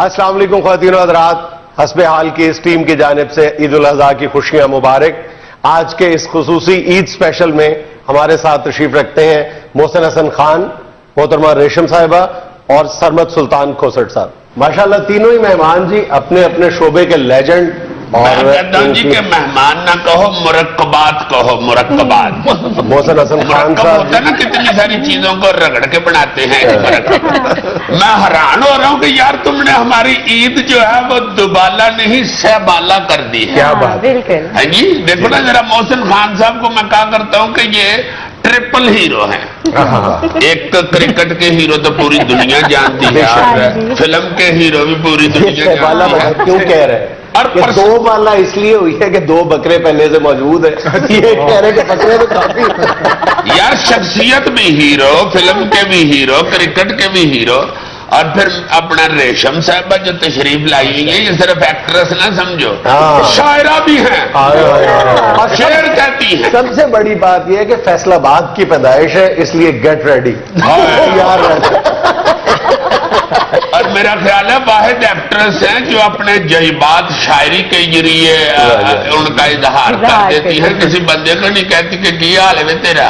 السلام علیکم خواتین و حضرات، حسب حال کی اس ٹیم کی جانب سے عید الاضحیٰ کی خوشیاں مبارک۔ آج کے اس خصوصی عید اسپیشل میں ہمارے ساتھ تشریف رکھتے ہیں محسن حسن خان، محترمہ ریشم صاحبہ اور سرمد سلطان کھوسٹ صاحب۔ ماشاءاللہ تینوں ہی مہمان جی اپنے اپنے شعبے کے لیجنڈ، اور میں کہتا ہوں جی کہ مہمان نہ کہو، مرکبات کہو، مرکبات۔ محسن حسن خان مرکب صاحب ہوتا ہے نا، کتنی ساری چیزوں کو رگڑ کے بناتے ہیں مرکب۔ میں حیران ہو رہا ہوں کہ یار تم نے ہماری عید جو ہے وہ دوبالا نہیں سہ بالا کر دی ہے۔ کیا بات ہے، بالکل ہاں جی، دیکھو نا ذرا محسن خان صاحب کو میں کہا کرتا ہوں کہ یہ ٹرپل ہیرو ہیں۔ ایک کرکٹ کے ہیرو تو پوری دنیا جانتی ہے، اور فلم کے ہیرو بھی پوری دنیا سہ بالا جانتی ہے۔ کیوں کہہ رہے ہیں؟ اور کہ دو بالا اس لیے ہوئی ہے کہ دو بکرے پہلے سے موجود ہیں، یہ کہہ رہے کہ بکرے تو کافی یار شخصیت بھی ہیرو، فلم کے بھی ہیرو، کرکٹ کے بھی ہیرو، اور پھر اپنا ریشم صاحبہ جو تشریف لائی ہوئی ہے، یہ صرف ایکٹریس نہ سمجھو، شاعرہ بھی ہیں، اور شعر کہتی ہیں۔ سب سے بڑی بات یہ ہے کہ فیصل آباد کی پیدائش ہے، اس لیے گیٹ ریڈی، تیار رہنا۔ اور میرا خیال ہے واحد ایکٹریس ہیں جو اپنے جذبات شاعری کے ذریعے ان کا اظہار کر دیتی ہیں، کسی بندے کو نہیں کہتی کہ کیا حال ہے تیرا۔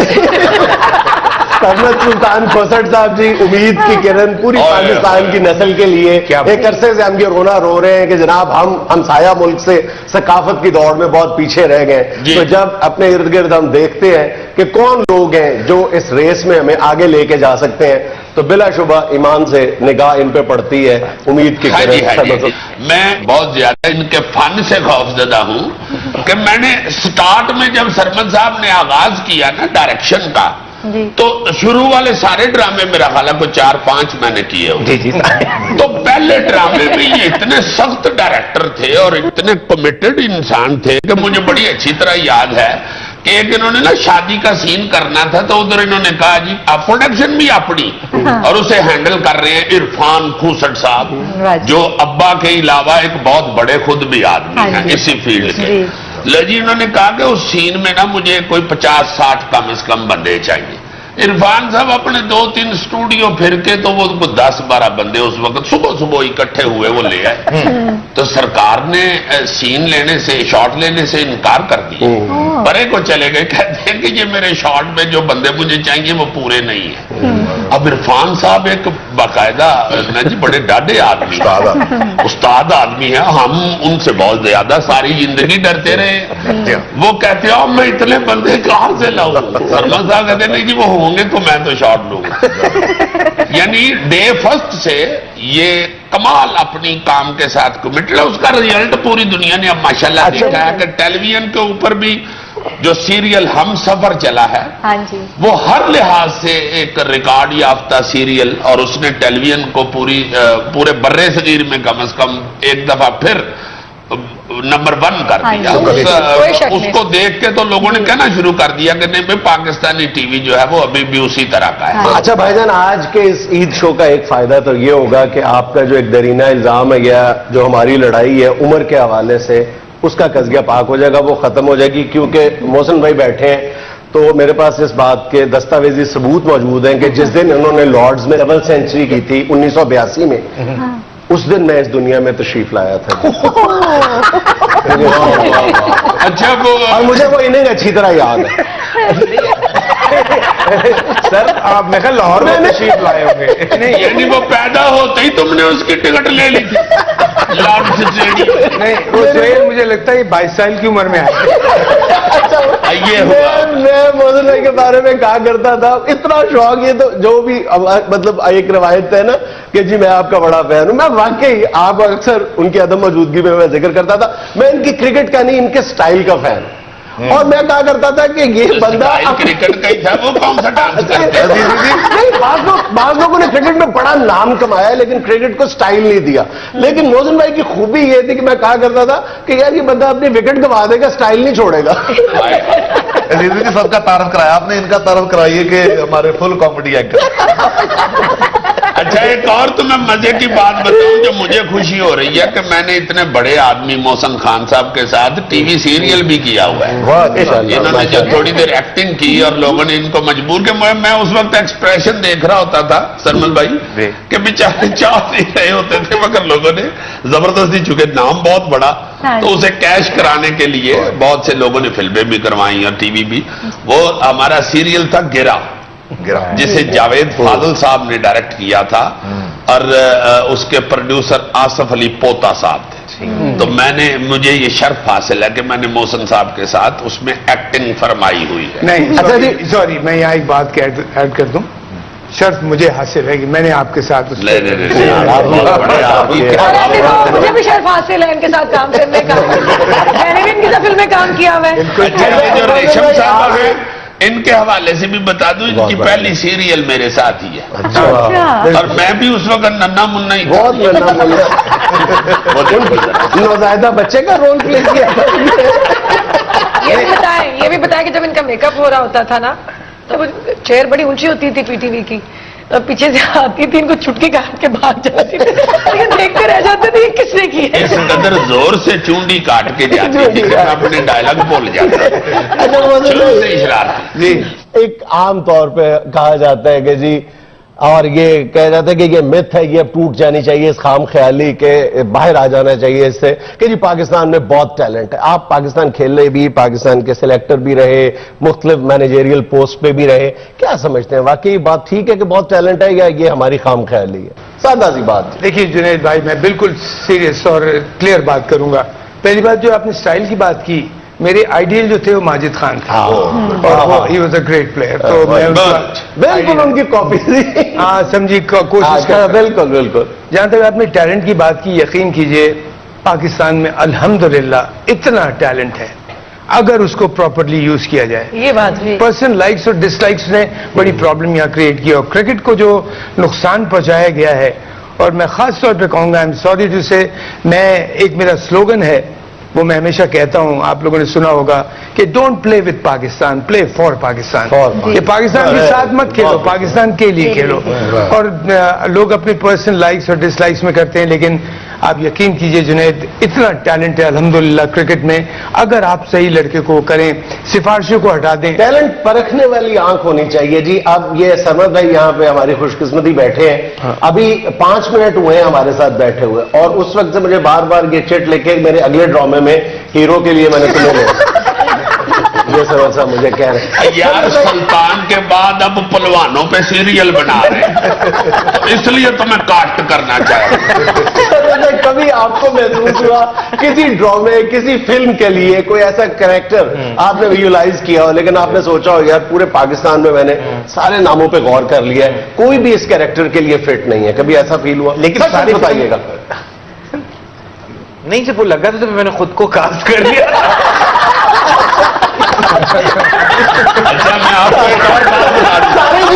سرمد سلطان کھوسٹ صاحب جی، امید کی کرن پوری پاکستان کی نسل کے لیے ایک عرصے سے ہم یہ رونا رو رہے ہیں کہ جناب ہم ہمسایہ ملک سے ثقافت کی دوڑ میں بہت پیچھے رہ گئے، تو جب اپنے ارد گرد ہم دیکھتے ہیں کہ کون لوگ ہیں جو اس ریس میں ہمیں آگے لے کے جا سکتے ہیں، تو بلا شبہ ایمان سے نگاہ ان پہ پڑتی ہے امید کی کرن۔ میں بہت زیادہ ان کے فن سے خوفزدہ ہوں کہ میں نے سٹارٹ میں جب سرمد صاحب نے آغاز کیا نا ڈائریکشن کا، تو شروع والے سارے ڈرامے میرا خیال ہے 4-5 میں نے کیے ہوں۔ تو پہلے ڈرامے میں یہ اتنے سخت ڈائریکٹر تھے اور اتنے کمیٹڈ انسان تھے کہ مجھے بڑی اچھی طرح یاد ہے کہ ایک انہوں نے نا شادی کا سین کرنا تھا، تو ادھر انہوں نے کہا جی آپ پروڈکشن بھی اپنی، اور اسے ہینڈل کر رہے ہیں عرفان کھوسٹ صاحب، جو ابا کے علاوہ ایک بہت بڑے خود بھی آدمی ہیں اسی فیلڈ کے۔ جی انہوں نے کہا کہ اس سین میں نا مجھے کوئی 50-60 کم از کم بندے چاہیے۔ عرفان صاحب اپنے 2-3 اسٹوڈیو پھر کے تو وہ 10-12 بندے اس وقت صبح اکٹھے ہوئے وہ لے آئے، تو سرکار نے سین لینے سے، شاٹ لینے سے انکار کر دیا، بڑے کو چلے گئے، کہتے ہیں کہ یہ میرے شاٹ میں جو بندے مجھے چاہیے وہ پورے نہیں ہیں۔ اب عرفان صاحب ایک باقاعدہ جی بڑے ڈاڈے آدمی، استاد آدمی ہیں، ہم ان سے بہت زیادہ ساری زندگی ڈرتے رہے۔ وہ کہتے ہیں میں اتنے بندے کہاں سے لاؤں؟ سرمد صاحب کہتے ہیں نہیں جی وہ ہوں گے تو میں تو شاٹ لوں گا۔ یعنی ڈے فرسٹ سے یہ کمال اپنی کام کے ساتھ کمٹ ہے، اس کا ریزلٹ پوری دنیا نے اب ماشاءاللہ دیکھا ہے کہ ٹیلی ویژن کے اوپر بھی جو سیریل ہم سفر چلا ہے وہ ہر لحاظ سے ایک ریکارڈ یافتہ سیریل، اور اس نے ٹیلی ویژن کو پورے برے صغیر میں کم از کم ایک دفعہ پھر نمبر 1 کر دیا۔ اس کو دیکھ کے تو لوگوں نے کہنا شروع کر دیا کہ نہیں بھائی پاکستانی ٹی وی جو ہے وہ ابھی بھی اسی طرح کا ہے۔ اچھا بھائی جان، آج کے اس عید شو کا ایک فائدہ تو یہ ہوگا کہ آپ کا جو ایک درینہ الزام ہے یا جو ہماری لڑائی ہے عمر کے حوالے سے، اس کا قضیہ پاک ہو جائے گا، وہ ختم ہو جائے گی، کیونکہ محسن بھائی بیٹھے ہیں تو میرے پاس اس بات کے دستاویزی ثبوت موجود ہیں کہ جس دن انہوں نے لارڈز میں ڈبل سینچری کی تھی 1982 میں، اس دن میں اس دنیا میں تشریف لایا تھا۔ اچھا اور مجھے وہ انہیں اچھی طرح یاد ہے۔ سر آپ میں کہا لاہور میں تشریف لائے ہوں گے؟ نہیں، یعنی وہ پیدا ہوتے ہی تم نے اس کی ٹکٹ لے لی تھی لارڈ اسٹیڈیم؟ نہیں، وہ سہیل مجھے لگتا ہے یہ 22 سال کی عمر میں آئے۔ میں محسن بھائی کے بارے میں کہا کرتا تھا اتنا شوق، یہ تو جو بھی مطلب ایک روایت ہے نا کہ جی میں آپ کا بڑا فین ہوں، میں واقعی آپ اکثر ان کی عدم موجودگی میں ذکر کرتا تھا میں ان کی کرکٹ کا نہیں ان کے سٹائل کا فین، اور میں کہا کرتا تھا کہ یہ بندہ کرکٹ کا ہی تھا، وہ کون سا ڈانس کرتا ہے؟ نہیں، بعض لوگوں نے کرکٹ میں بڑا نام کمایا ہے لیکن کرکٹ کو سٹائل نہیں دیا، لیکن محسن بھائی کی خوبی یہ تھی کہ میں کہا کرتا تھا کہ یار یہ بندہ اپنی وکٹ گوا دے گا، سٹائل نہیں چھوڑے گا۔ عزیز جی سب کا تعارف کرایا آپ نے، ان کا تعارف کرائیے کہ ہمارے فل کامیڈی ایکٹر۔ اچھا ایک اور تمہیں مزے کی بات بتاؤں جو مجھے خوشی ہو رہی ہے کہ میں نے اتنے بڑے آدمی محسن خان صاحب کے ساتھ ٹی وی سیریل بھی کیا ہوا ہے. انہوں نے جو تھوڑی دیر ایکٹنگ کی اور لوگوں نے ان کو مجبور کیا. میں اس وقت ایکسپریشن دیکھ رہا ہوتا تھا سرمل بھائی کہ بیچارے چاہ نہیں رہے ہوتے تھے مگر لوگوں نے زبردستی, چونکہ نام بہت بڑا تو اسے کیش کرانے کے لیے بہت سے لوگوں نے فلمیں بھی کروائی اور ٹی وی بھی. وہ ہمارا سیریل تھا گرا, جسے جاوید فاضل صاحب نے ڈائریکٹ کیا تھا اور اس کے پروڈیوسر آصف علی پوتا صاحب تھے. تو مجھے یہ شرف حاصل ہے کہ میں نے محسن صاحب کے ساتھ اس میں ایکٹنگ فرمائی ہوئی ہے. نہیں سوری, میں یہاں ایک بات ایڈ کر دوں. شرف مجھے حاصل ہے کہ میں نے آپ کے ساتھ مجھے بھی شرف حاصل ہے ان کے ساتھ کام کرنے کا. میں نے بھی ان کی فلم میں کام کیا ہوا ہے. جو ریشم صاحب ہیں ان کے حوالے سے بھی بتا دوں, ان کی پہلی سیریل میرے ساتھ ہی ہے اور میں بھی اس وقت ننا منا ہی بہت نوزائیدہ بچے کا رول پلے کیا. یہ بھی بتائیں کہ جب ان کا میک اپ ہو رہا ہوتا تھا نا تو چیئر بڑی اونچی ہوتی تھی پی ٹی وی کی, پیچھے سے آتی تھی, ان کو چھٹکی کاٹ کے بھاگ جاتی تھی, دیکھتے رہ جاتے تھے یہ کس نے کی ہے. اس قدر زور سے چونڈی کاٹ کے جاتی تھی کہ میں اپنے ڈائلاگ بول جاتا شروع سے اشرار. جی ایک عام طور پہ کہا جاتا ہے کہ جی, اور یہ کہا جاتا ہے کہ یہ مت ہے, یہ ٹوٹ جانی چاہیے اس خام خیالی کے, باہر آ جانا چاہیے اس سے کہ جی پاکستان میں بہت ٹیلنٹ ہے. آپ پاکستان کھیلے بھی, پاکستان کے سلیکٹر بھی رہے, مختلف مینیجریل پوسٹ پہ بھی رہے, کیا سمجھتے ہیں واقعی بات ٹھیک ہے کہ بہت ٹیلنٹ ہے یا یہ ہماری خام خیالی ہے؟ سادہ سی بات. دیکھیے جنید بھائی, میں بالکل سیریس اور کلیئر بات کروں گا. پہلی بات جو آپ نے سٹائل کی بات کی, میرے آئیڈیل جو تھے وہ ماجد خان تھے اور he was a great player. تو میں بالکل ان کی کاپی تھی. ہاں سمجھی, کوشش کر. بالکل بالکل. جہاں تک آپ نے ٹیلنٹ کی بات کی, یقین کیجئے پاکستان میں الحمدللہ اتنا ٹیلنٹ ہے اگر اس کو پراپرلی یوز کیا جائے. یہ بات بھی پرسن لائکس اور ڈس لائکس نے بڑی پرابلم یہاں کریٹ کی, اور کرکٹ کو جو نقصان پہنچایا گیا ہے, اور میں خاص طور پہ کہوں گا, آئی ایم سوری ٹو سے, میں ایک میرا سلوگن ہے وہ میں ہمیشہ کہتا ہوں, آپ لوگوں نے سنا ہوگا کہ don't play with Pakistan, play for Pakistan. کہ پاکستان کے ساتھ مت کھیلو, پاکستان کے لیے کھیلو. اور لوگ اپنے پرسنل لائکس اور ڈس لائکس میں کرتے ہیں, لیکن آپ یقین کیجئے جنید اتنا ٹیلنٹ ہے الحمدللہ کرکٹ میں, اگر آپ صحیح لڑکے کو کریں, سفارشوں کو ہٹا دیں. ٹیلنٹ پرکھنے والی آنکھ ہونی چاہیے جی. اب یہ سرمد بھائی یہاں پہ ہماری خوش قسمتی بیٹھے ہیں, ابھی 5 منٹ ہوئے ہیں ہمارے ساتھ بیٹھے ہوئے, اور اس وقت سے مجھے بار بار یہ چٹ لے کے میرے اگلے ڈرامے میں ہیرو کے لیے میں نے تمہیں لیا. یہ سرمد صاحب مجھے کہہ رہے ہیں یار سلطان کے بعد اب پلوانوں پہ سیریل بنا رہے ہیں, اس لیے تو میں کاسٹ کرنا چاہتا. کبھی آپ کو محسوس ہوا کسی ڈرامے, کسی فلم کے لیے کوئی ایسا کریکٹر آپ نے ویژولائز کیا ہو, لیکن آپ نے سوچا ہو یار پورے پاکستان میں نے سارے ناموں پہ غور کر لیا ہے, کوئی بھی اس کریکٹر کے لیے فٹ نہیں ہے, کبھی ایسا فیل ہوا؟ لیکن ساری بتائیے گا. نہیں, جب وہ لگا تھا تو میں نے خود کو کاسٹ کر لیا. اچھا میں آپ کو ایک اور بات بتا دوں.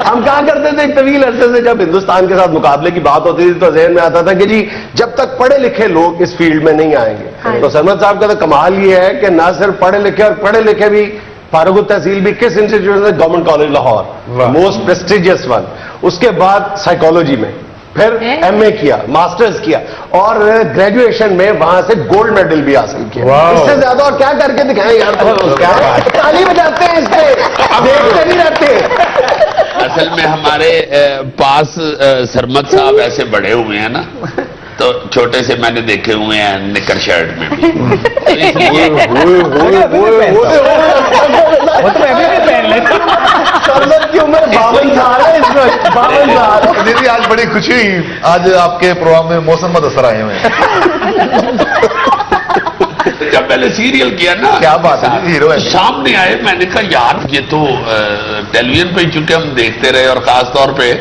ہم کہا کرتے تھے ایک طویل عرصے سے جب ہندوستان کے ساتھ مقابلے کی بات ہوتی تھی تو ذہن میں آتا تھا کہ جی جب تک پڑھے لکھے لوگ اس فیلڈ میں نہیں آئیں گے. تو سرمد صاحب کا تو کمال یہ ہے کہ نہ صرف پڑھے لکھے, اور پڑھے لکھے بھی فارغ التحصیل بھی کس انسٹیٹیوٹ سے, government college Lahore, most prestigious one. اس کے بعد سائیکالوجی میں, پھر ایم اے کیا, ماسٹرز کیا, اور گریجویشن میں وہاں سے گولڈ میڈل بھی حاصل کیا. اس سے زیادہ اور کیا کر کے دکھائیں یار؟ تالی بجاتے ہیں اس پہ, دیکھتے نہیں رہتے. اصل میں ہمارے پاس سرمد صاحب ایسے بڑے ہوئے ہیں نا, تو چھوٹے سے میں نے دیکھے ہوئے ہیں نکر شرٹ میں بھی. سرمد کی عمر 52 سال ہے اس وقت, 52 سال. دیدی آج بڑی خوشی ہوئی, آج آپ کے پروگرام میں موسم مدثر آئے ہوئے ہیں. جب پہلے سیریل کیا نا, کیا بات ہے, ہیرو ہے. سامنے آئے, میں نے کہا یار یہ تو ٹیلی ویژن پہ چونکہ ہم دیکھتے رہے, اور خاص طور پہ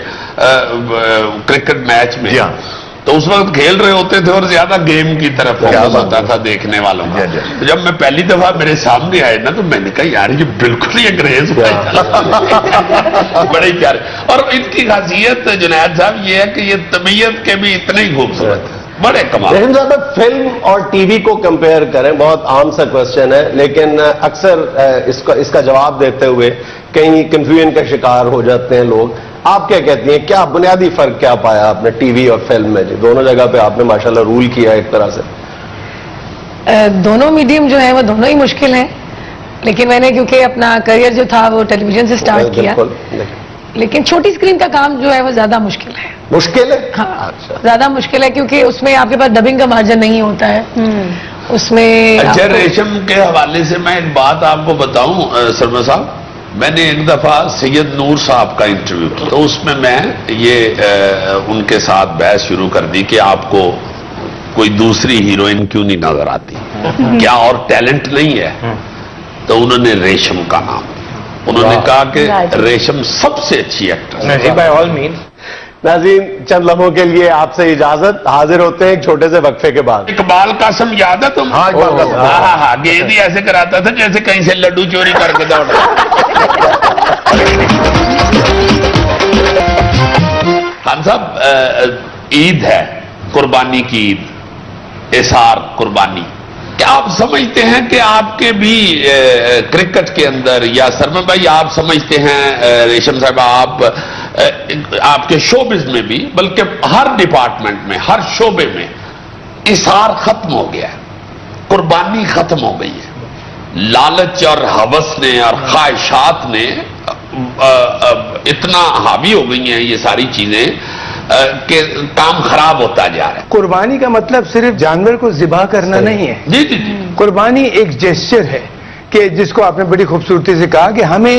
کرکٹ میچ میں, تو اس وقت کھیل رہے ہوتے تھے اور زیادہ گیم کی طرف فوکس ہوتا تھا دیکھنے والوں کا. جب میں پہلی دفعہ میرے سامنے آئے نا, تو میں نے کہا یار یہ بالکل ہی انگریز بڑے پیارے. اور ان کی خاصیت جنید صاحب یہ ہے کہ یہ طبیعت کے بھی اتنے ہی خوبصورت ہیں, بڑے کمال. رحیم صاحب فلم اور ٹی وی کو کمپیئر کریں, بہت عام سا کوشچن ہے, لیکن اکثر اس کا جواب دیتے ہوئے کہیں کنفیوژن کا شکار ہو جاتے ہیں لوگ. آپ کیا کہتی ہیں, کیا بنیادی فرق کیا پایا آپ نے ٹی وی اور فلم میں؟ جی دونوں جگہ پہ آپ نے ماشاءاللہ رول کیا ایک طرح سے. دونوں میڈیم جو ہیں وہ دونوں ہی مشکل ہیں, لیکن میں نے کیونکہ اپنا کریئر جو تھا وہ ٹیلی ویژن سے سٹارٹ کیا, لیکن چھوٹی اسکرین کا کام جو ہے وہ زیادہ مشکل ہے. مشکل ہے؟ ہاں اچھا. زیادہ مشکل ہے کیونکہ اس میں آپ کے پاس ڈبنگ کا مارجن نہیں ہوتا ہے. اس میں اچھا, ریشم کے حوالے سے میں ایک بات آپ کو بتاؤں سرما صاحب, میں نے ایک دفعہ سید نور صاحب کا انٹرویو کیا, تو اس میں یہ ان کے ساتھ بحث شروع کر دی کہ آپ کو کوئی دوسری ہیروئن کیوں نہیں نظر آتی, کیا اور ٹیلنٹ نہیں ہے؟ تو انہوں نے ریشم کا نام, انہوں نے کہا کہ ریشم سب سے اچھی ایکٹر. By all means. ناظرین, چند لمحوں کے لیے آپ سے اجازت, حاضر ہوتے ہیں ایک چھوٹے سے وقفے کے بعد. اقبال قاسم یاد ہے تم؟ ہاں اقبال قاسم. ہاں, گیند ہی ایسے کراتا تھا جیسے کہیں سے لڈو چوری کر کے دوڑ رہا. خان صاحب, عید ہے, قربانی کی عید, اثار قربانی, کیا آپ سمجھتے ہیں کہ آپ کے بھی کرکٹ کے اندر, یا سرما بھائی آپ سمجھتے ہیں, ریشم صاحب آپ کے شوبز میں بھی, بلکہ ہر ڈپارٹمنٹ میں, ہر شعبے میں اثار ختم ہو گیا ہے, قربانی ختم ہو گئی ہے, لالچ اور ہوس نے اور خواہشات نے اتنا حاوی ہو گئی ہیں یہ ساری چیزیں کہ کام خراب ہوتا جا رہا ہے. قربانی کا مطلب صرف جانور کو ذبح کرنا نہیں ہے. جی جی جی, قربانی ایک جیسچر ہے کہ جس کو آپ نے بڑی خوبصورتی سے کہا کہ ہمیں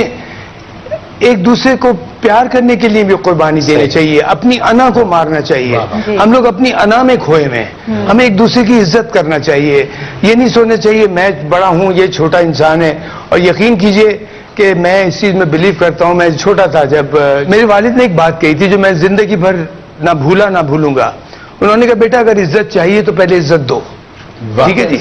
ایک دوسرے کو پیار کرنے کے لیے بھی قربانی دینی چاہیے, اپنی انا کو مارنا چاہیے. ہم لوگ اپنی انا میں کھوئے ہوئے ہیں, ہمیں ایک دوسرے کی عزت کرنا چاہیے. یہ نہیں سوچنا چاہیے میں بڑا ہوں یہ چھوٹا انسان ہے. اور یقین کیجئے کہ میں اس چیز میں بلیو کرتا ہوں. میں چھوٹا تھا جب میرے والد نے ایک بات کہی تھی جو میں زندگی بھر نہ بھولا نہ بھولوں گا. انہوں نے کہا بیٹا اگر عزت چاہیے تو پہلے عزت دو. ٹھیک ہے جی.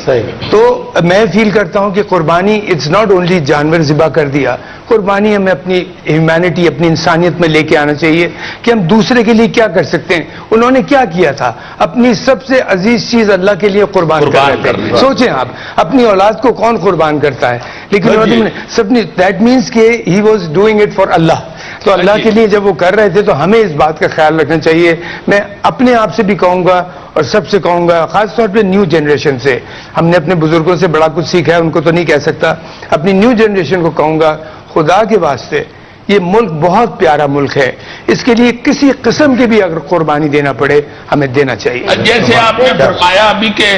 تو میں فیل کرتا ہوں کہ قربانی اٹس ناٹ اونلی جانور ذبح کر دیا, قربانی ہمیں اپنی ہیومینٹی, اپنی انسانیت میں لے کے آنا چاہیے کہ ہم دوسرے کے لیے کیا کر سکتے ہیں. انہوں نے کیا کیا تھا, اپنی سب سے عزیز چیز اللہ کے لیے قربان کر رہے تھے. سوچیں آپ, اپنی اولاد کو کون قربان کرتا ہے, لیکن انہوں نے سب نے, دیٹ مینس کہ he was doing it for Allah. تو اللہ کے لیے جب وہ کر رہے تھے تو ہمیں اس بات کا خیال رکھنا چاہیے. میں اپنے آپ سے بھی کہوں گا اور سب سے کہوں گا, خاص طور پہ نیو جنریشن سے, ہم نے اپنے بزرگوں سے بڑا کچھ سیکھا ہے, ان کو تو نہیں کہہ سکتا, اپنی نیو جنریشن کو کہوں گا خدا کے واسطے یہ ملک بہت پیارا ملک ہے, اس کے لیے کسی قسم کی بھی اگر قربانی دینا پڑے ہمیں دینا چاہیے. جیسے آپ نے فرمایا ابھی کہ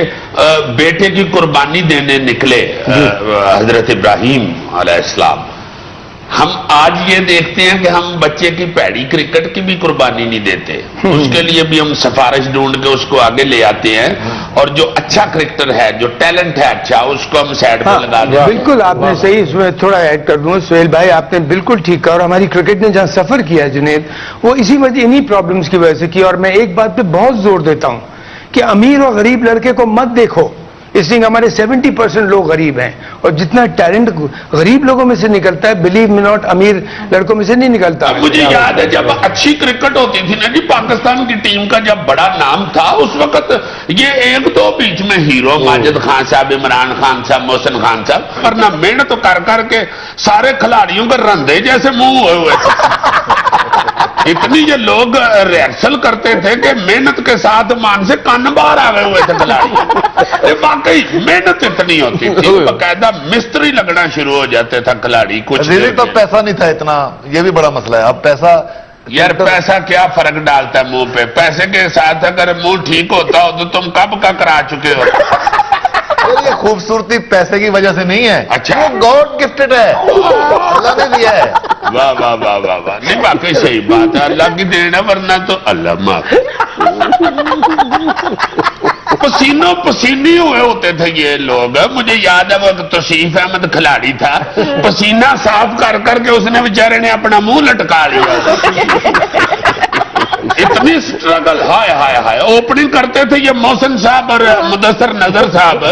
بیٹے کی قربانی دینے نکلے حضرت ابراہیم علیہ السلام, ہم آج یہ دیکھتے ہیں کہ ہم بچے کی پیڑی کرکٹ کی بھی قربانی نہیں دیتے, اس کے لیے بھی ہم سفارش ڈھونڈ کے اس کو آگے لے آتے ہیں, اور جو اچھا کرکٹر ہے, جو ٹیلنٹ ہے اچھا, اس کو ہم سائڈ پہ لگا دیں. بالکل آپ نے صحیح, اس میں تھوڑا ایڈ کر دوں سہیل بھائی, آپ نے بالکل ٹھیک کہا. اور ہماری کرکٹ نے جہاں سفر کیا ہے جنید, وہ اسی وجہ انہی پرابلمز کی وجہ سے کیا. اور میں ایک بات پہ بہت زور دیتا ہوں کہ امیر اور غریب لڑکے کو مت دیکھو, اس لیے ہمارے 70% لوگ غریب ہیں, اور جتنا ٹیلنٹ غریب لوگوں میں سے نکلتا ہے, بلیو می ناٹ, امیر لڑکوں میں سے نہیں نکلتا. مجھے یاد ہے جب اچھی کرکٹ ہوتی تھی نا جی, پاکستان کی ٹیم کا جب بڑا نام تھا اس وقت, یہ ایک دو بیچ میں ہیرو, ماجد خان صاحب, عمران خان صاحب, محسن خان صاحب, ورنہ محنت کر کے سارے کھلاڑیوں کے رندے جیسے منہ ہوئے ہوئے تھے. اتنی یہ لوگ ریہرسل کرتے تھے کہ محنت کے ساتھ مان سے کان باہر آ گئے ہوئے تھے کھلاڑی. واقعی محنت اتنی ہوتی تھی, باقاعدہ مستری لگنا شروع ہو جاتے تھا کھلاڑی. کچھ تو پیسہ نہیں تھا اتنا, یہ بھی بڑا مسئلہ ہے. اب پیسہ, یار پیسہ کیا فرق ڈالتا ہے منہ پہ, پیسے کے ساتھ اگر منہ ٹھیک ہوتا ہو تو تم کب کا کرا چکے ہو. یہ خوبصورتی پیسے کی وجہ سے نہیں ہے, اچھا, وہ گاڈ گفٹڈ ہے, اللہ نے دیا ہے. واہ واہ واہ واہ واہ, نہیں باقی صحیح بات ہے, اللہ کی دینا, ورنہ تو اللہ معاف. پسینوں پسینی ہوئے ہوتے تھے یہ لوگ. مجھے یاد ہے وہ توصیف احمد کھلاڑی تھا, پسینہ صاف کر کر کے اس نے بیچارے نے اپنا منہ لٹکا لیا. اتنی سٹرگل, ہائے ہائے ہائے. اوپننگ کرتے تھے یہ محسن صاحب اور مدثر نظر صاحب,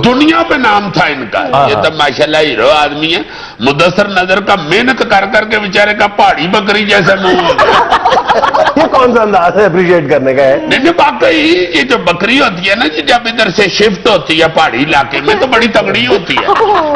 دنیا پہ نام تھا ان کا. یہ تو ماشاءاللہ ہیرو آدمی ہے. مدثر نظر کا محنت کر کر کے بیچارے کا پہاڑی بکری جیسا منہ ہو گیا. یہ کون سا انداز ہے اپریشیٹ کرنے کا ہے؟ نہیں باقی یہ جو بکری ہوتی ہے نا جی, جب ادھر سے شفٹ ہوتی ہے پہاڑی علاقے میں تو بڑی تگڑی ہوتی ہے.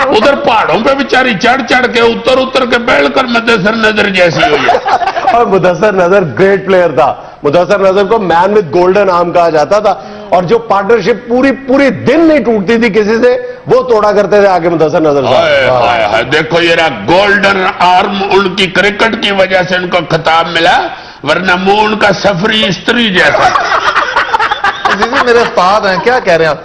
ادھر پہاڑوں پہ بیچاری چڑھ چڑھ کے اتر کے بیٹھ کر مدثر نظر جیسی ہوئی ہے. اور مدثر نظر گریٹ پلیئر تھا. مدثر نظر کو مین وتھ گولڈن آرم کہا جاتا تھا, اور جو پارٹنرشپ پوری دن نہیں ٹوٹتی تھی کسی سے, وہ توڑا کرتے تھے آگے مدثر نظر صاحب. دیکھو یہ رہا گولڈن آرم, ان کی کرکٹ کی وجہ سے ان کو خطاب ملا, ورنہ منہ ان کا سفری استری جیسا. میرے استاد ہیں, کیا کہہ رہے ہیں آپ.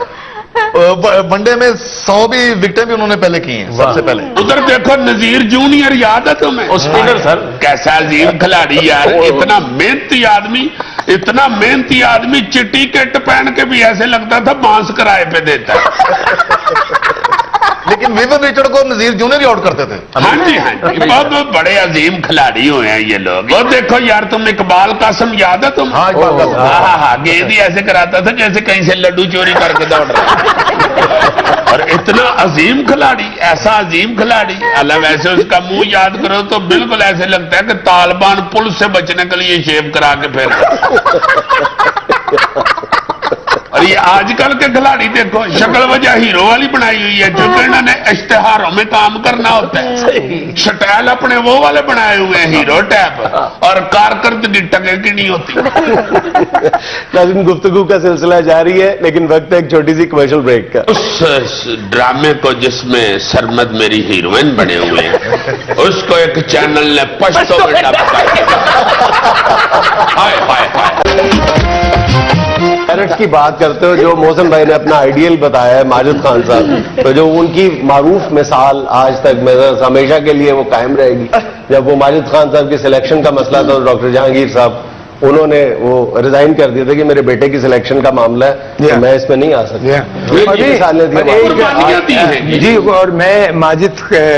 ون ڈے میں 100 بھی وکٹیں بھی انہوں نے پہلے کی ہیں سب سے پہلے. ادھر دیکھو نذیر جونیئر, یاد ہے تمہیں اسپنر سر, کیسا عظیم کھلاڑی یار, اتنا محنتی آدمی چٹی کٹ پہن کے بھی ایسے لگتا تھا بانس کرائے پہ دیتا ہے. لیکن ویون رچرڈ کو نذیر جونیئر ہی آؤٹ کرتے تھے. ہاں جی بہت بڑے عظیم کھلاڑی ہوئے ہیں یہ لوگ. وہ دیکھو یار, تم اقبال قاسم یاد ہے تم؟ ہاں اقبال قاسم. ہاں گیند ہی ایسے کراتا تھا جیسے کہیں سے لڈو چوری کر کے دوڑ رہا ہے. اور اتنا عظیم کھلاڑی, ایسا عظیم کھلاڑی, اللہ ویسے اس کا منہ یاد کرو تو بالکل ایسے لگتا ہے کہ طالبان پولیس سے بچنے کے لیے شیو کرا کے پھر. اور یہ آج کل کے کھلاڑی دیکھو, شکل وجہ ہیرو والی بنائی ہوئی ہے, چونکہ انہوں نے اشتہاروں میں کام کرنا ہوتا ہے. سٹائل اپنے وہ والے بنائے ہوئے ہیں ہیرو ٹیپ, اور کارکردگی ٹکے کی نہیں ہوتی. لازم گفتگو کا سلسلہ جاری ہے, لیکن وقت ہے ایک چھوٹی سی کمرشل بریک کا. اس ڈرامے کو جس میں سرمد میری ہیروئن بنے ہوئے ہیں, اس کو ایک چینل نے پشتو میں ڈب کر کے ہائے ہائے ہائے. میرٹ کی بات کرتے ہو, جو محسن بھائی نے اپنا آئیڈیل بتایا ہے ماجد خان صاحب, تو جو ان کی معروف مثال آج تک ہمیشہ کے لیے وہ قائم رہے گی. جب وہ ماجد خان صاحب کی سلیکشن کا مسئلہ تھا, ڈاکٹر جہانگیر صاحب انہوں نے وہ ریزائن کر دیا تھا کہ میرے بیٹے کی سلیکشن کا معاملہ ہے, تو میں اس میں نہیں آ سکتا. جی, اور میں ماجد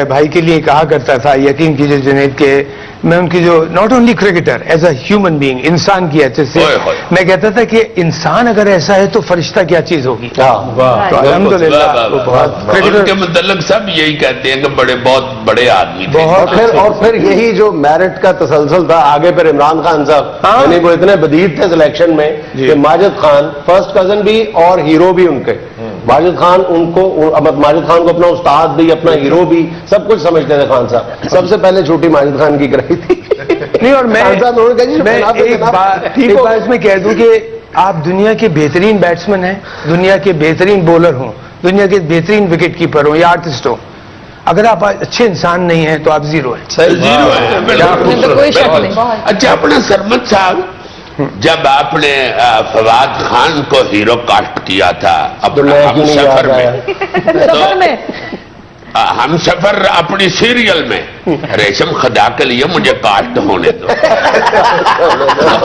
بھائی کے لیے کہا کرتا تھا, یقین کیجیے جنید, کہ میں ان کی جو not only cricketer, as a human being, انسان کی حیثیت سے میں کہتا تھا کہ انسان اگر ایسا ہے تو فرشتہ کیا چیز ہوگی. تو الحمدللہ کرکٹر کے متعلق سب یہی کہتے ہیں کہ بہت بڑے آدمی تھے. اور پھر یہی جو میرٹ کا تسلسل تھا آگے, پھر عمران خان صاحب, یعنی وہ اتنے بدید تھے سلیکشن میں کہ ماجد خان فرسٹ کزن بھی اور ہیرو بھی ان کے. ماجد خان ماجد خان کو اپنا استاد بھی, اپنا ہیرو بھی, سب کچھ سمجھتے تھے خان صاحب. سب سے پہلے چھوٹی ماجد خان کی کرائی تھی. نہیں, اور میں ایک بات اس میں کہہ دوں کہ آپ دنیا کے بہترین بیٹسمین ہیں, دنیا کے بہترین بولر ہوں, دنیا کے بہترین وکٹ کیپر ہوں یا آرٹسٹ ہوں, اگر آپ اچھے انسان نہیں ہیں تو آپ زیرو ہیں. اچھا, اپنا سرمد صاحب, جب آپ نے فواد خان کو ہیرو کاسٹ کیا تھا ہم سفر میں, ہم سفر اپنی سیریل میں, ریشم خدا کے لیے مجھے کاسٹ ہونے دو.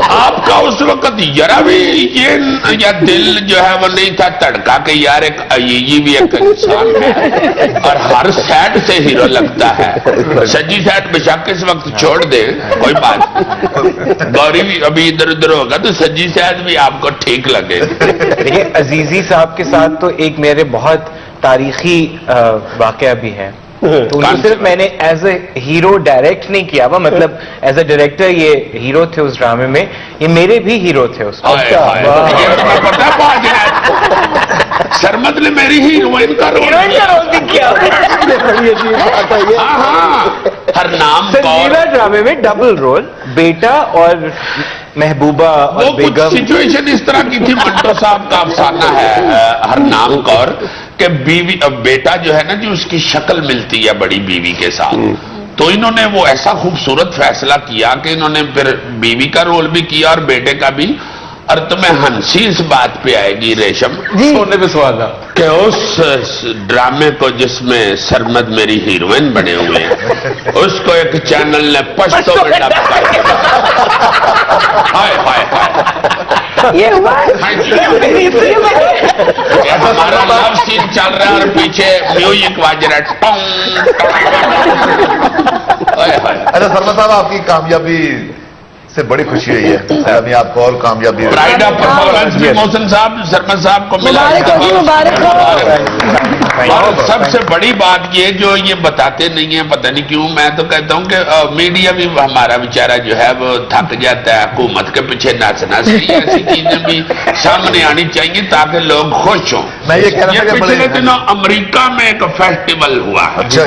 آپ کا اس وقت ذرا بھی یہ دل جو ہے وہ نہیں تھا تڑکا کہ یار یہ بھی ایک انسان ہے اور ہر سیٹ سے ہیرو لگتا ہے. سجی سیٹ بشک اس وقت چھوڑ دیں, کوئی بات, گوری بھی ابھی ادھر ادھر ہوگا تو سجی سیٹ بھی آپ کو ٹھیک لگے. دیکھیے, عزیزی صاحب کے ساتھ تو ایک میرے بہت تاریخی واقعہ بھی ہے. تو صرف میں نے ایز اے ہیرو ڈائریکٹ نہیں کیا ہوا, مطلب ایز اے ڈائریکٹر یہ ہیرو تھے اس ڈرامے میں, یہ میرے بھی ہیرو تھے اس میں. سرمد نے میری ہیروئن کا رول کیا, ہر نام ڈرامے میں ڈبل رول, بیٹا اور محبوبہ اور بیگم. سچویشن اس طرح کی تھی, منٹو صاحب کا افسانہ ہے ہر نام کور, کہ بیوی بیٹا جو ہے نا جی, اس کی شکل ملتی ہے بڑی بیوی کے ساتھ, تو انہوں نے وہ ایسا خوبصورت فیصلہ کیا کہ انہوں نے پھر بیوی کا رول بھی کیا اور بیٹے کا بھی. اور تمہیں ہنسی اس بات پہ آئے گی ریشم, سونے پہ سوال تھا کہ اس ڈرامے کو جس میں سرمد میری ہیروئن بنے ہوئے ہیں, اس کو ایک چینل نے پشتو میں ڈب کر کے ہائے ہائے ہائے, ہمارا لو سین چل رہا ہے اور پیچھے میوزک واج رہا ہے. اچھا سرمد صاحب, آپ کی کامیابی سے بڑی خوشی ہوئی ہے, ابھی آپ کو اور کامیابی پرائڈ آف پرفارمنس بھی محسن صاحب سرمد صاحب کو ملا. اور سب سے بڑی بات یہ جو یہ بتاتے نہیں ہیں, پتہ نہیں کیوں, میں تو کہتا ہوں کہ میڈیا بھی ہمارا بیچارہ جو ہے وہ تھک جاتا ہے حکومت کے پیچھے ناچنا سے, ایسی چیزیں بھی سامنے آنی چاہیے تاکہ لوگ خوش ہوں. میں یہ کہہ رہا تھا کہ پچھلے دنوں امریکہ میں ایک فیسٹیول ہوا ہے, اچھا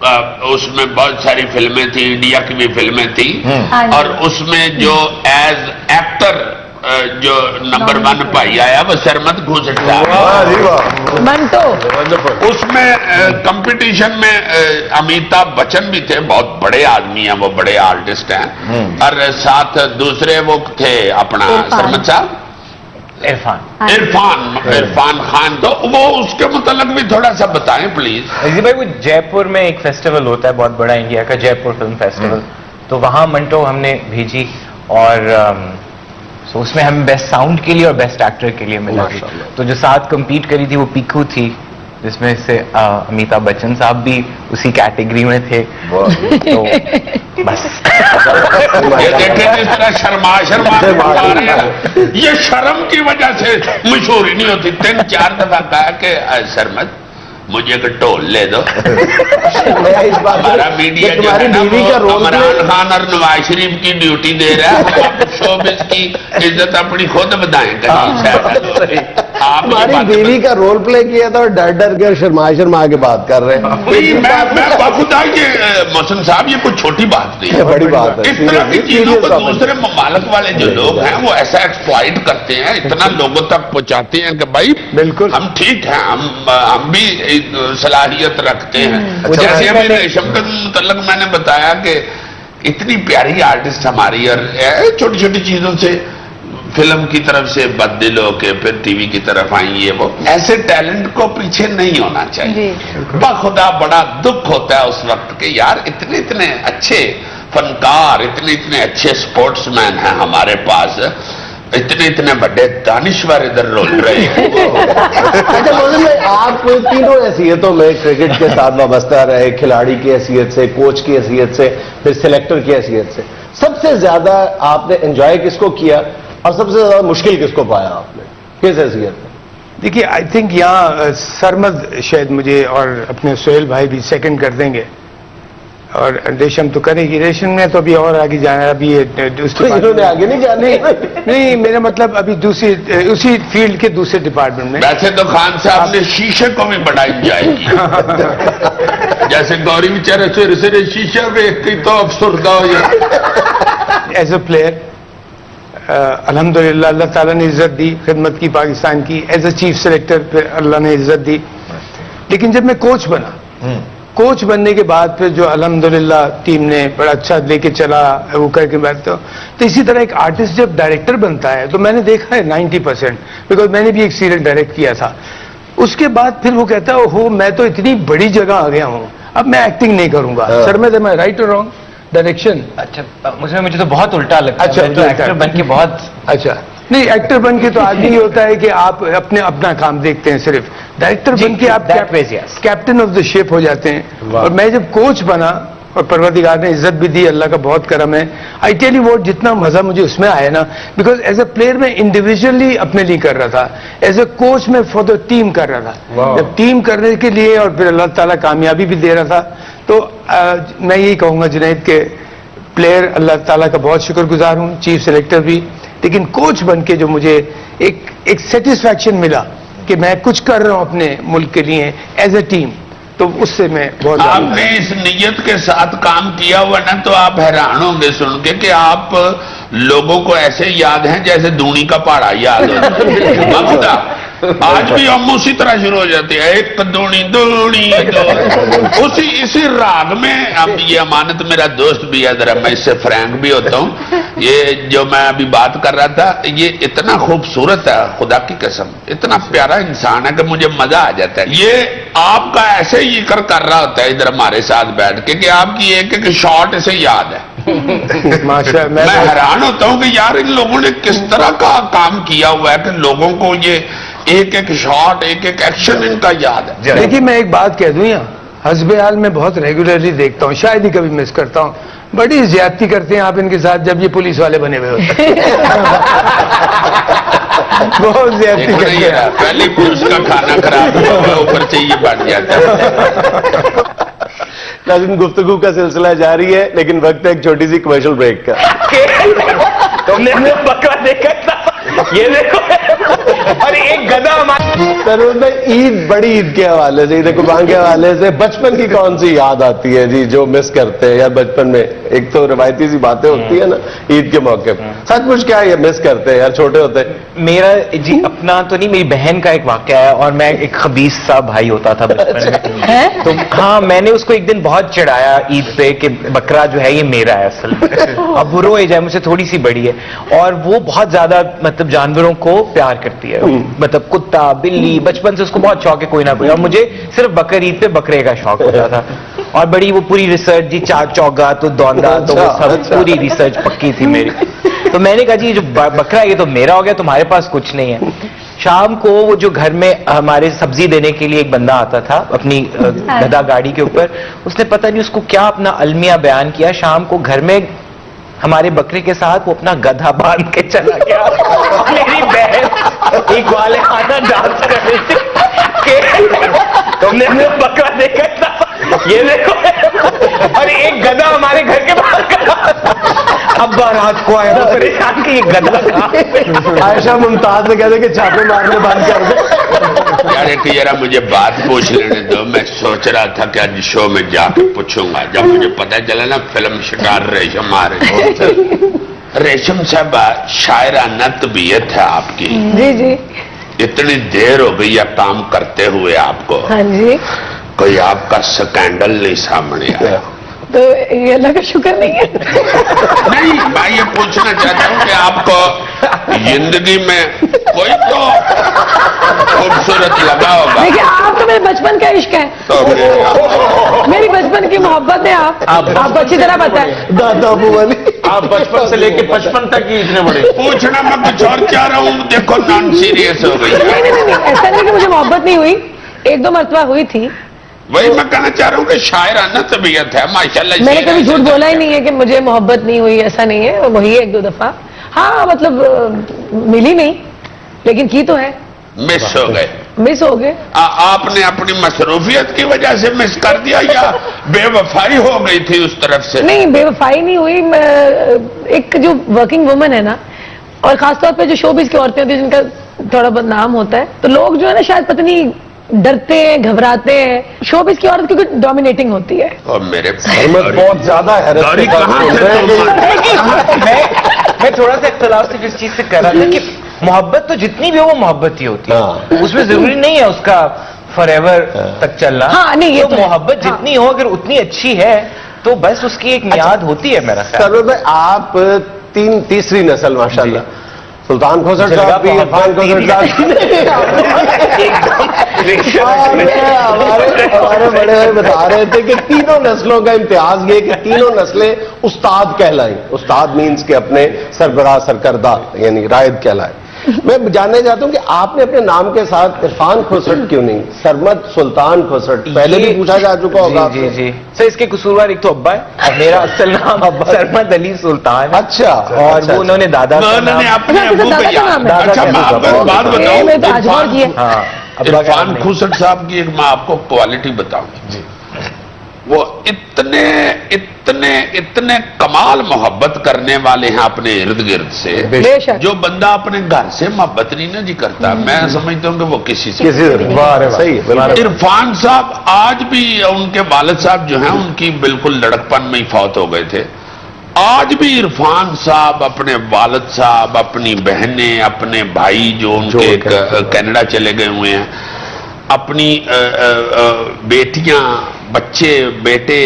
اس میں بہت ساری فلمیں تھیں، انڈیا کی بھی فلمیں تھیں، اور اس میں جو ایز ایکٹر جو نمبر 1 پائی آیا وہ سرمد گھوسٹ صاحب. منٹو اس میں کمپٹیشن میں امیتابھ بچن بھی تھے، بہت بڑے آدمی ہیں، وہ بڑے آرٹسٹ ہیں، اور ساتھ دوسرے وہ تھے اپنا سرمد صاحب عرفان خان. تو وہ اس کے متعلق بھی تھوڑا سا بتائیں پلیز. جی بھائی، وہ جے پور میں ایک فیسٹیول ہوتا ہے بہت بڑا، انڈیا کا جے پور فلم فیسٹیول، تو وہاں منٹو ہم نے بھیجی، اور اس میں ہمیں بیسٹ ساؤنڈ کے لیے اور بیسٹ ایکٹر کے لیے ملا. تو جو ساتھ کمپیٹ کری تھی وہ پیکو تھی، جس میں سے امیتابھ بچن صاحب بھی اسی کیٹیگری میں تھے. تو بس یہ دیکھیں جس طرح شرما بتا رہے ہیں، یہ شرم کی وجہ سے مشہور ہی نہیں ہوتی. 3-4 دفعہ کہا کہ سرمد مجھے ایک ٹول لے دو. ہمارا میڈیا جو ہے نا وہ عمران خان اور نواز شریف کی ڈیوٹی دے رہا ہے. شوبز کی عزت اپنی خود بتائیں. ہماری بیوی کا رول پلے کیا تھا اور ڈر ڈر کے شرما کے بات کر رہے ہیں. میں باخدا یہ محسن صاحب یہ کوئی چھوٹی بات نہیں ہے، بڑی بات ہے. اس طرح کی چیزوں کو دوسرے ممالک والے جو لوگ ہیں وہ ایسا ایکسپلائٹ کرتے ہیں، اتنا لوگوں تک پہنچاتے ہیں کہ بھائی بالکل ہم ٹھیک ہیں، ہم بھی صلاحیت رکھتے ہیں. جیسے ابھی ریشم کے متعلق میں نے بتایا کہ اتنی پیاری آرٹسٹ ہماری، اور چھوٹی چھوٹی چیزوں سے فلم کی طرف سے بدل ہو کے پھر ٹی وی کی طرف آئیں. یہ وہ ایسے ٹیلنٹ کو پیچھے نہیں ہونا چاہیے. بخدا بڑا دکھ ہوتا ہے اس وقت کہ یار اتنے اچھے فنکار، اتنے اچھے سپورٹس مین ہیں ہمارے پاس، اتنے بڑے دانشور ادھر رول رہے ہیں. اچھا موسم بھائی، آپ تینوں حیثیتوں میں کرکٹ کے ساتھ وابستہ رہے، کھلاڑی کی حیثیت سے، کوچ کی حیثیت سے، پھر سلیکٹر کی حیثیت سے، سب سے زیادہ آپ نے انجوائے کس کو کیا اور سب سے زیادہ مشکل کس کو پایا آپ نے، کس حیثیت میں؟ دیکھیے، آئی تھنک یہاں سرمد شاید مجھے اور اپنے سہیل بھائی بھی سیکنڈ کر دیں گے، اور ریشم تو کرے گی. ریشم نے تو ابھی اور آگے جانا ہے. ابھی انہوں نے آگے نہیں جانے. نہیں، میرا مطلب ابھی اسی فیلڈ کے دوسرے ڈپارٹمنٹ میں. ویسے تو خان صاحب نے شیشے کو بھی بڑا انجوائے کیا. جیسے گوری بیچارے سے شیشہ دیکھ کے تو افسردہ ہو جائے. ایز اے پلیئر الحمدللہ اللہ تعالیٰ نے عزت دی، خدمت کی پاکستان کی. ایز اے چیف سلیکٹر پھر اللہ نے عزت دی. لیکن جب میں کوچ بنا، کوچ بننے کے بعد پھر جو الحمدللہ ٹیم نے بڑا اچھا لے کے چلا، وہ کر کے بعد تو اسی طرح ایک آرٹسٹ جب ڈائریکٹر بنتا ہے تو میں نے دیکھا ہے 90%، بیکاز میں نے بھی ایک سیریل ڈائریکٹ کیا تھا. اس کے بعد پھر وہ کہتا ہے ہو میں تو اتنی بڑی جگہ آ گیا ہوں، اب میں ایکٹنگ نہیں کروں گا. سر میں رائٹ اور رانگ ڈائریکشن؟ اچھا، مجھے تو بہت الٹا لگتا ہے. اچھا، تو ایکٹر بن کے بہت اچھا نہیں، ایکٹر بن کے تو آدمی یہ ہوتا ہے کہ آپ اپنا کام دیکھتے ہیں. صرف ڈائریکٹر بن کے آپ کیپٹن آف دا شپ ہو جاتے ہیں. اور میں جب کوچ بنا اور پروردگار نے عزت بھی دی، اللہ کا بہت کرم ہے. آئی ٹیل یو واٹ، جتنا مزہ مجھے اس میں آیا نا، بیکاز ایز اے پلیئر میں انڈیویجلی اپنے لیے کر رہا تھا، ایز اے کوچ میں فار دا ٹیم کر رہا تھا. جب ٹیم کرنے کے لیے اور پھر اللہ تعالیٰ کامیابی بھی دے رہا تھا. تو میں یہی کہوں گا جنید کہ پلیئر اللہ تعالیٰ کا بہت شکر گزار ہوں، چیف سلیکٹر بھی، لیکن کوچ بن کے جو مجھے ایک سیٹسفیکشن ملا کہ میں کچھ کر رہا ہوں اپنے ملک کے لیے ایز اے ٹیم، تو اس سے میں بہت. آپ نے اس نیت کے ساتھ کام کیا ہوا نا تو آپ حیران ہوں گے سن کے کہ آپ لوگوں کو ایسے یاد ہیں جیسے دونی کا پہاڑا یاد ہوتا. آج بھی ہم اسی طرح شروع ہو جاتے ہیں، ایک دونی دونی اسی راگ میں. اب یہ امانت میرا دوست بھی ہے، ذرا میں اس سے فرینک بھی ہوتا ہوں. یہ جو میں ابھی بات کر رہا تھا یہ اتنا خوبصورت ہے، خدا کی قسم اتنا پیارا انسان ہے کہ مجھے مزہ آ جاتا ہے. یہ آپ کا ایسے ہی کر رہا ہوتا ہے ادھر ہمارے ساتھ بیٹھ کے کہ آپ کی ایک شارٹ اسے یاد ہے. میں حیران ہوتا ہوں کہ یار ان لوگوں نے کس طرح کا کام کیا ہوا ہے کہ لوگوں کو یہ ایک شارٹ ایک ایکشن ان کا یاد ہے. دیکھیے میں ایک بات کہہ دوں، یہاں حسب حال میں بہت ریگولرلی دیکھتا ہوں، شاید ہی کبھی مس کرتا ہوں. بڑی زیادتی کرتے ہیں آپ ان کے ساتھ جب یہ پولیس والے بنے ہوئے ہوتے ہیں. بہت زیادتی کرتے ہیں. پہلے پولیس کا کھانا خراب ہوا اوپر سے یہ بن جاتا ہے. ناظرین، گفتگو کا سلسلہ جاری ہے لیکن وقت ہے ایک چھوٹی سی کمرشل بریک کا. یہ دیکھو اور ایک گدھا ہمارا. سرور بھائی عید بڑی عید کے حوالے سے، عید قربان کے حوالے سے بچپن کی کون سی یاد آتی ہے جی جو مس کرتے ہیں یار بچپن میں؟ ایک تو روایتی سی باتیں ہوتی ہیں نا عید کے موقع پہ، سچ مچ کیا یہ مس کرتے ہیں یار چھوٹے ہوتے؟ میرا جی اپنا تو نہیں، میری بہن کا ایک واقعہ ہے، اور میں ایک خبیث سا بھائی ہوتا تھا بچپن میں. تو ہاں میں نے اس کو ایک دن بہت چڑھایا عید پہ کہ بکرا جو ہے یہ میرا ہے اصل میں. اب وہ روئے جائے، مجھ سے تھوڑی سی بڑی ہے، اور وہ بہت زیادہ مطلب جانوروں کو پیار کرتی ہے، مطلب کتا بلی، بچپن سے اس کو بہت شوق ہے کوئی نہ کوئی. اور مجھے صرف بقر عید پہ بکرے کا شوق ہوتا تھا، اور بڑی وہ پوری ریسرچ جی چوگا تو دوندا تو وہ سب پوری ریسرچ پکی تھی میری. تو میں نے کہا جی جو بکرا یہ تو میرا ہو گیا، تمہارے پاس کچھ نہیں ہے. شام کو وہ جو گھر میں ہمارے سبزی دینے کے لیے ایک بندہ آتا تھا اپنی گدھا گاڑی کے اوپر، اس نے پتہ نہیں اس کو کیا اپنا المیہ بیان کیا، شام کو گھر میں ہمارے بکرے کے ساتھ وہ اپنا گدھا باندھ کے چلا گیا. میری بہن ایک والے خانہ ڈانس کر رہی تھی کہ تم نے اپنا بکرا دیکھا تھا، یہ دیکھو اور ایک گدھا ہمارے گھر کے باہر کھڑا. ابا رات کو آیا وہ پریشان کہ یہ گدھا کہاں ہے. عائشہ ممتاز نے کہتے کہ چھاپے مارنے بند کر دیں. یار ایک ذرا مجھے بات پوچھ لینے دو. میں سوچ رہا تھا کہ آج شو میں جا کے پوچھوں گا، جب مجھے پتہ چلا نا فلم شکار ریشم آ رہی ہے. ریشم صاحب شاعرانہ طبیعت ہے آپ کی، جی جی اتنی دیر ہو گئی ہے کام کرتے ہوئے آپ کو، ہاں جی. کوئی آپ کا سکینڈل نہیں سامنے آیا؟ تو یہ اللہ کا شکر نہیں ہے. نہیں میں یہ پوچھنا چاہتا ہوں کہ آپ کو زندگی میں کوئی تو خوبصورت لگا ہوگا. دیکھیے آپ تو میرے بچپن کا عشق ہے، میری بچپن کی محبت ہے. آپ کو اچھی طرح پتا ہے. دادا ابو والی آپ بچپن سے لے کے 55 تک ہی اتنے بڑے. پوچھنا میں کچھ اور چاہ رہا ہوں، دیکھو نان سیریس ہو گئی. نہیں نہیں نہیں، ایسا نہیں کہ مجھے محبت نہیں ہوئی، ایک دو مرتبہ ہوئی تھی. وہی میں کہنا چاہ رہا ہوں کہ شاعرانہ طبیعت ہے ماشاءاللہ. میں نے کبھی جھوٹ بولا ہی نہیں ہے کہ مجھے محبت نہیں ہوئی، ایسا نہیں ہے. وہی ایک دو دفعہ ہاں مطلب ملی نہیں، لیکن کی تو ہے. مس ہو گئے. مس ہو گئے. آپ نے اپنی مصروفیت کی وجہ سے مس کر دیا یا بے وفائی ہو گئی تھی اس طرف سے؟ نہیں بے وفائی نہیں ہوئی. ایک جو ورکنگ وومن ہے نا، اور خاص طور پہ جو شوبز کی عورتیں ہوتی ہیں جن کا تھوڑا بہت نام ہوتا ہے، تو لوگ جو ہے نا شاید پتہ نہیں ڈرتے ہیں گھبراتے ہیں. شوبز کی عورت کیونکہ ڈومینیٹنگ ہوتی ہے. اور میرے بہت زیادہ حیرت گاڑی کے ساتھ کہاں سن سے رہے ہیں میں تھوڑا سا اختلاف صرف اس چیز سے کر رہا تھا کہ محبت تو جتنی بھی ہو وہ محبت ہی ہوتی ہے، اس میں ضروری نہیں ہے اس کا فار ایور تک چلنا. ہاں، نہیں، یہ تو تو ہے. محبت جتنی ہو اگر اتنی اچھی ہے تو بس اس کی ایک میعاد ہوتی ہے میرا خیال. سرور بھائی آپ تیسری نسل ماشاءاللہ. سلطان کھوسر جلگہ صاحب بھی، محبت عرفان کھوسر صاحب ہمارے بڑے بھائی بتا رہے تھے کہ تینوں نسلوں کا امتیاز یہ کہ تینوں نسلیں استاد کہلائیں. استاد مینس کے اپنے سربراہ سرکردہ یعنی رائد کہلائے. میں جاننا چاہتا ہوں کہ آپ نے اپنے نام کے ساتھ عرفان کھوسٹ کیوں نہیں، سرمد سلطان کھوسٹ؟ پہلے بھی پوچھا جا چکا ہوگا. جی جی سر، اس کے قصوروار ایک تو ابا ہے اور میرا اصل نام سرمد علی سلطان ہے. اچھا. اور وہ انہوں نے دادا کا انہوں نے نام. اپنے ابو کو یاد. اچھا میں آپ کو ایک بات بتاؤں، میں تو آج غور کیا. ہاں عرفان کھوسٹ صاحب کی ایک میں آپ کو کوالٹی بتاؤں. وہ اتنے اتنے اتنے کمال محبت کرنے والے ہیں اپنے ارد گرد سے. بے شک. جو بندہ اپنے گھر سے محبت نہیں نا جی کرتا، میں سمجھتا ہوں کہ وہ کسی سے. صحیح ہے. عرفان صاحب آج بھی ان کے والد صاحب جو ہیں ان کی بالکل لڑکپن میں ہی فوت ہو گئے تھے. آج بھی عرفان صاحب اپنے والد صاحب، اپنی بہنیں، اپنے بھائی جو ان کے کینیڈا چلے گئے ہوئے ہیں، اپنی بیٹیاں، بچے، بیٹے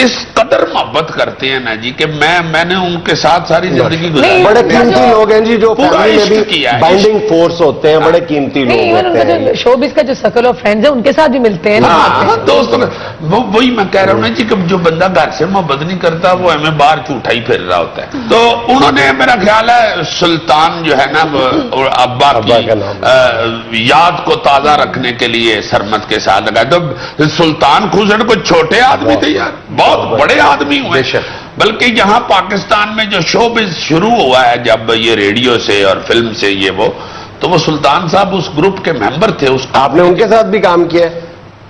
اس قدر محبت کرتے ہیں نا جی کہ میں نے ان کے ساتھ ساری زندگی گزاری. بڑے قیمتی لوگ ہیں جی جو پورا فیملی میں عشق بھی کیا ہے. بائنڈنگ فورس ہوتے ہیں. بڑے قیمتی لوگ نہیں ایون ان ہوتے کا ہیں. جو شوبز کا جو سرکل آف فرینڈز ہے ان کے ساتھ بھی ملتے ہیں. ہاں دوستوں وہی میں کہہ رہا ہوں نا جی کہ جو بندہ گھر سے محبت نہیں کرتا وہ ہمیں باہر جھوٹا ہی پھر رہا ہوتا ہے. تو انہوں نے میرا خیال ہے سلطان جو ہے نا ابا کی یاد کو تازہ رکھنے کے لیے سرمد کے ساتھ لگایا. تو سلطان کھوسٹ کوئی چھوٹے آدمی تھے یار، بہت بڑے آدمی ہوئے. بلکہ یہاں پاکستان میں جو شوبز شروع ہوا ہے جب یہ ریڈیو سے اور فلم سے یہ وہ، تو وہ سلطان صاحب اس گروپ کے ممبر تھے. اس آپ نے ان کے ساتھ بھی کام کیا ہے؟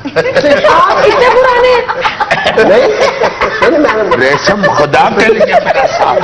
آپ اتنے پرانے ہیں. ریشم خدا کے لیے میرا ساتھ.